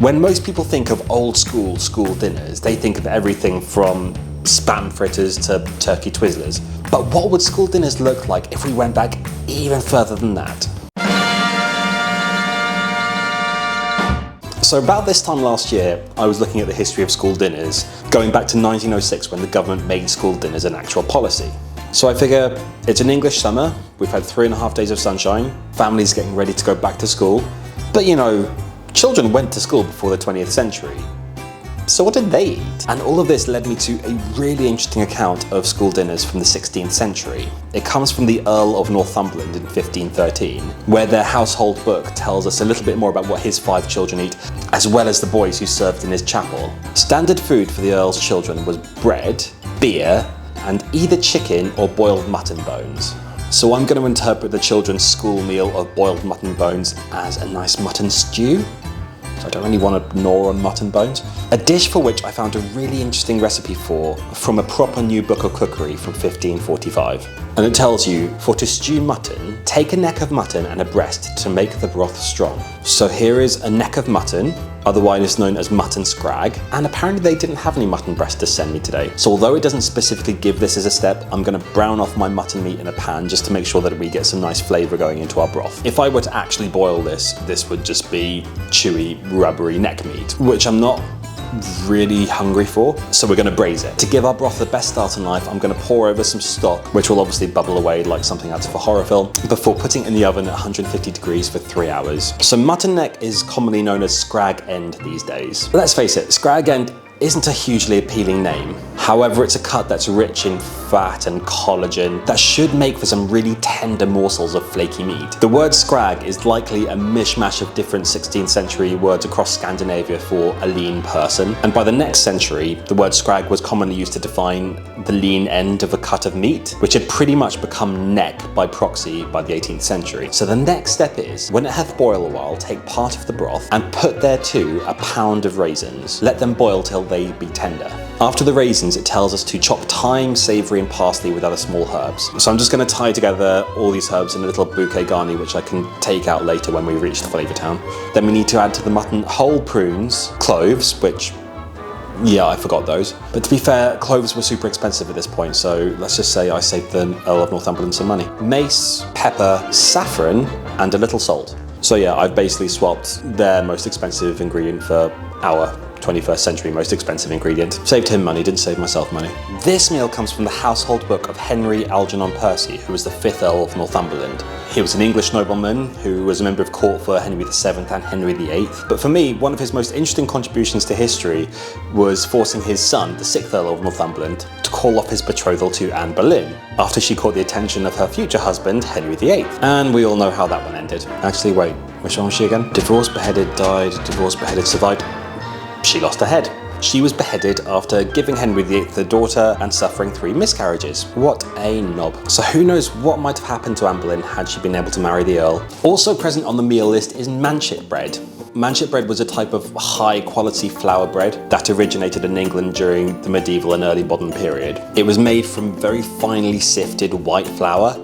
When most people think of old school dinners, they think of everything from spam fritters to turkey twizzlers. But what would school dinners look like if we went back even further than that? So about this time last year, I was looking at the history of school dinners, going back to 1906 when the government made school dinners an actual policy. So I figure it's an English summer, we've had 3.5 days of sunshine, families getting ready to go back to school, but you know, children went to school before the 20th century. So what did they eat? And all of this led me to a really interesting account of school dinners from the 16th century. It comes from the Earl of Northumberland in 1513, where their household book tells us a little bit more about what his 5 children eat, as well as the boys who served in his chapel. Standard food for the Earl's children was bread, beer, and either chicken or boiled mutton bones. So I'm going to interpret the children's school meal of boiled mutton bones as a nice mutton stew. So I don't really want to gnaw on mutton bones. A dish for which I found a really interesting recipe from A Proper new book of cookery from 1545. And it tells you, for to stew mutton, take a neck of mutton and a breast to make the broth strong. So here is a neck of mutton, otherwise known as mutton scrag, and apparently they didn't have any mutton breast to send me today. So although it doesn't specifically give this as a step, I'm going to brown off my mutton meat in a pan just to make sure that we get some nice flavour going into our broth. If I were to actually boil this would just be chewy, rubbery neck meat, which I'm not really hungry for, so we're going to braise it. To give our broth the best start in life, I'm going to pour over some stock, which will obviously bubble away like something out of a horror film, before putting it in the oven at 150 degrees for 3 hours. So mutton neck is commonly known as scrag end these days. Let's face it, scrag end isn't a hugely appealing name. However, it's a cut that's rich in fat and collagen that should make for some really tender morsels of flaky meat. The word scrag is likely a mishmash of different 16th century words across Scandinavia for a lean person, and by the next century, the word scrag was commonly used to define the lean end of a cut of meat, which had pretty much become neck by proxy by the 18th century. So the next step is, when it hath boiled a while, take part of the broth and put thereto a pound of raisins. Let them boil till they be tender. After the raisins, it tells us to chop thyme, savoury and parsley with other small herbs. So I'm just going to tie together all these herbs in a little bouquet garni, which I can take out later when we reach the flavour town. Then we need to add to the mutton whole prunes, cloves, which, yeah, I forgot those. But to be fair, cloves were super expensive at this point, so let's just say I saved the Earl of Northumberland some money. Mace, pepper, saffron, and a little salt. So yeah, I've basically swapped their most expensive ingredient for our 21st century most expensive ingredient. Saved him money, didn't save myself money. This meal comes from the household book of Henry Algernon Percy, who was the 5th Earl of Northumberland. He was an English nobleman who was a member of court for Henry VII and Henry VIII. But for me, one of his most interesting contributions to history was forcing his son, the 6th Earl of Northumberland, to call off his betrothal to Anne Boleyn, after she caught the attention of her future husband, Henry VIII. And we all know how that one ended. Actually, wait, which one was she again? Divorced, beheaded, died, divorced, beheaded, survived. She lost her head. She was beheaded after giving Henry VIII a daughter and suffering 3 miscarriages. What a knob. So who knows what might have happened to Anne Boleyn had she been able to marry the Earl. Also present on the meal list is Manchet Bread. Manchet bread was a type of high quality flour bread that originated in England during the medieval and early modern period. It was made from very finely sifted white flour.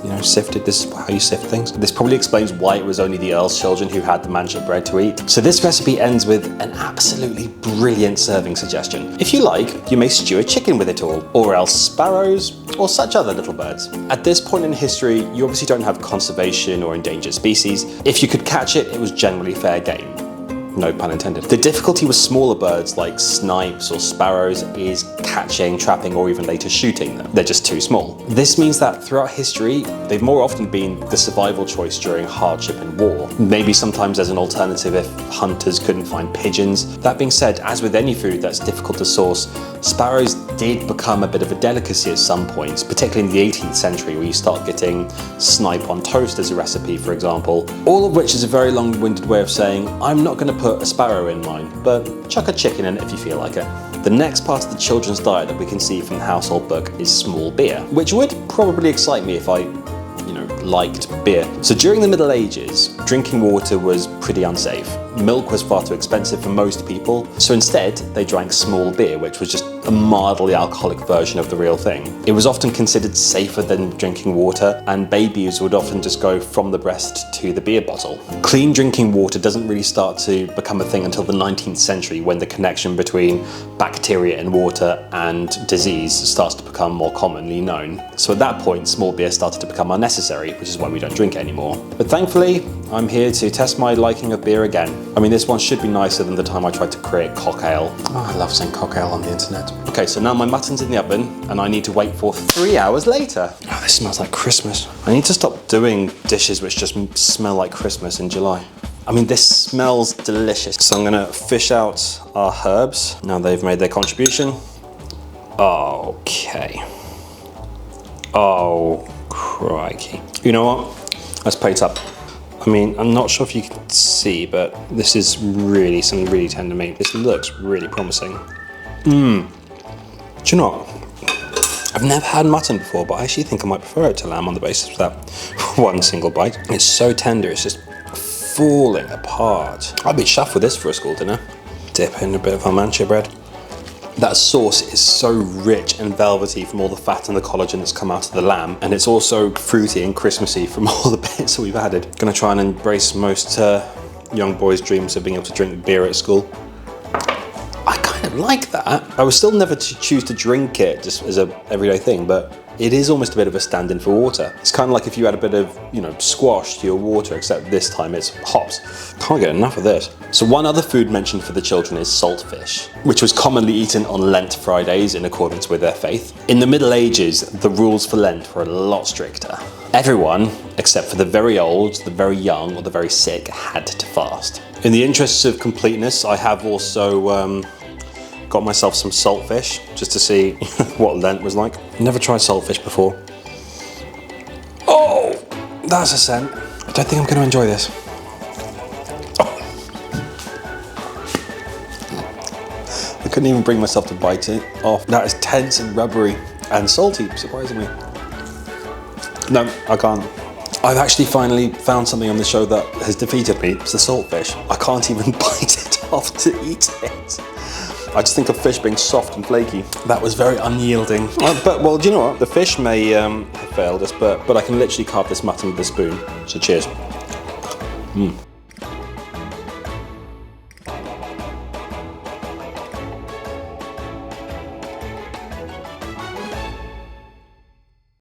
You know, sifted, this is how you sift things. This probably explains why it was only the Earl's children who had the Manchet bread to eat. So this recipe ends with an absolutely brilliant serving suggestion. If you like, you may stew a chicken with it all, or else sparrows, or such other little birds. At this point in history, you obviously don't have conservation or endangered species. If you could catch it, it was generally fair game. No pun intended. The difficulty with smaller birds like snipes or sparrows is catching, trapping, or even later shooting them. They're just too small. This means that throughout history, they've more often been the survival choice during hardship and war. Maybe sometimes as an alternative if hunters couldn't find pigeons. That being said, as with any food that's difficult to source, sparrows did become a bit of a delicacy at some points, particularly in the 18th century, where you start getting snipe on toast as a recipe, for example. All of which is a very long-winded way of saying, I'm not going to put a sparrow in mine, but chuck a chicken in it if you feel like it. The next part of the children's diet that we can see from the household book is small beer, which would probably excite me if I, liked beer. So during the Middle Ages, drinking water was pretty unsafe. milk was far too expensive for most people, so instead they drank small beer, which was just a mildly alcoholic version of the real thing. It was often considered safer than drinking water, and babies would often just go from the breast to the beer bottle. Clean drinking water doesn't really start to become a thing until the 19th century, when the connection between bacteria in water and disease starts to become more commonly known. So at that point, small beer started to become unnecessary, which is why we don't drink it anymore. But thankfully, I'm here to test my liking of beer again. I mean, this one should be nicer than the time I tried to create cock ale. Oh, I love saying cock ale on the internet. Okay, so now my mutton's in the oven and I need to wait for 3 hours later. Oh, this smells like Christmas. I need to stop doing dishes which just smell like Christmas in July. I mean, this smells delicious. So I'm gonna fish out our herbs. Now they've made their contribution. Okay. Oh, crikey. You know what? Let's plate up. I mean, I'm not sure if you can see, but this is really some really tender meat. This looks really promising. Do you know what? I've never had mutton before, but I actually think I might prefer it to lamb on the basis of that one single bite. It's so tender, it's just falling apart. I'd be chuffed with this for a school dinner. Dip in a bit of our Manchet bread. That sauce is so rich and velvety from all the fat and the collagen that's come out of the lamb, and it's also fruity and Christmassy from all the bits that we've added. Gonna try and embrace most young boys' dreams of being able to drink beer at school. I kind of like that. I would still never choose to drink it just as an everyday thing, but it is almost a bit of a stand-in for water. It's kind of like if you add a bit of, squash to your water, except this time it's hops. Can't get enough of this. So one other food mentioned for the children is saltfish, which was commonly eaten on Lent Fridays in accordance with their faith. In the Middle Ages, the rules for Lent were a lot stricter. Everyone, except for the very old, the very young, or the very sick, had to fast. In the interests of completeness, I have also got myself some saltfish just to see what Lent was like. Never tried saltfish before. Oh, that's a scent. I don't think I'm going to enjoy this. Oh. I couldn't even bring myself to bite it off. That is tense and rubbery and salty, surprisingly. No, I can't. I've actually finally found something on the show that has defeated me. It's the saltfish. I can't even bite it off to eat it. I just think of fish being soft and flaky. That was very unyielding. Well, do you know what? The fish may have failed us, but I can literally carve this mutton with a spoon. So cheers.